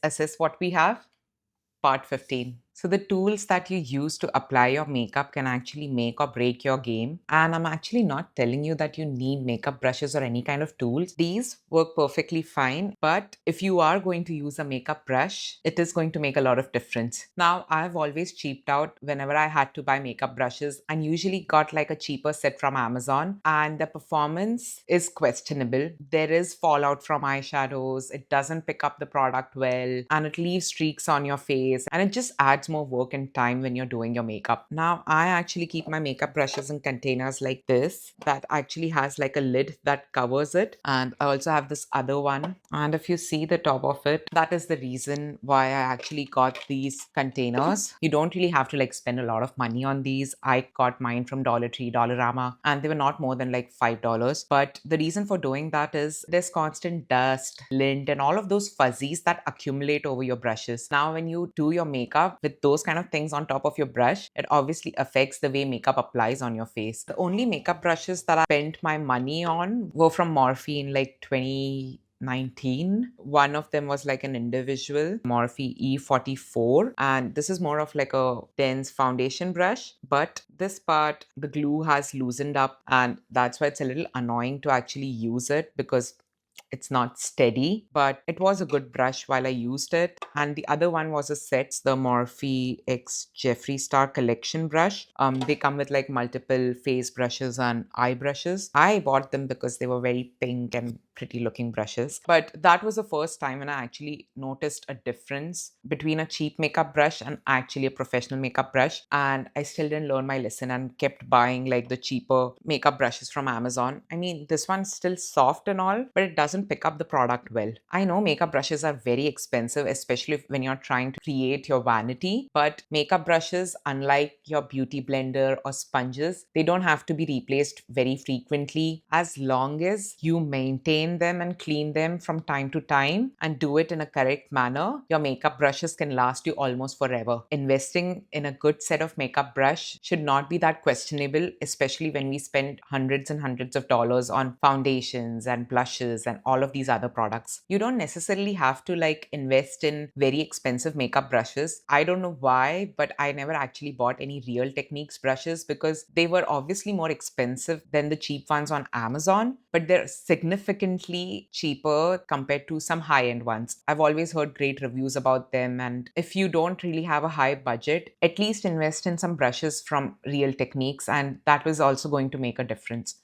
assess what we have. Part 15. So, the tools that you use to apply your makeup can actually make or break your game. And I'm actually not telling you that you need makeup brushes or any kind of tools. These work perfectly fine. But if you are going to use a makeup brush, it is going to make a lot of difference. Now, I've always cheaped out whenever I had to buy makeup brushes and usually got like a cheaper set from Amazon. And the performance is questionable. There is fallout from eyeshadows. It doesn't pick up the product well and it leaves streaks on your face and it just adds more work and time when you're doing your makeup. Now, I actually keep my makeup brushes in containers like this that actually has like a lid that covers it. And I also have this other one. And if you see the top of it, that is the reason why I actually got these containers. You don't really have to like spend a lot of money on these. I got mine from Dollar Tree, Dollarama, and they were not more than like $5. But the reason for doing that is there's constant dust, lint, and all of those fuzzies that accumulate over your brushes. Now, when you do your makeup with those kind of things on top of your brush, it obviously affects the way makeup applies on your face. The only makeup brushes that I spent my money on were from Morphe in like 2019. One of them was like an individual Morphe E44, and this is more of like a dense foundation brush, but this part the glue has loosened up, and that's why it's a little annoying to actually use it because it's not steady, but it was a good brush while I used it. And the other one was a set, the Morphe X Jeffree Star collection brush. They come with like multiple face brushes and eye brushes. I bought them because they were very pink and pretty looking brushes. But that was the first time when I actually noticed a difference between a cheap makeup brush and actually a professional makeup brush. And I still didn't learn my lesson and kept buying like the cheaper makeup brushes from Amazon. I mean, this one's still soft and all, but it doesn't pick up the product well. I know makeup brushes are very expensive, especially when you're trying to create your vanity, but makeup brushes, unlike your beauty blender or sponges, they don't have to be replaced very frequently as long as you maintain them and clean them from time to time and do it in a correct manner. Your makeup brushes can last you almost forever. Investing in a good set of makeup brush should not be that questionable, especially when we spend hundreds and hundreds of dollars on foundations and blushes and all of these other products. You don't necessarily have to like invest in very expensive makeup brushes. I don't know why, but I never actually bought any Real Techniques brushes because they were obviously more expensive than the cheap ones on Amazon, but they're significantly cheaper compared to some high-end ones. I've always heard great reviews about them, and if you don't really have a high budget, at least invest in some brushes from Real Techniques, and that was also going to make a difference.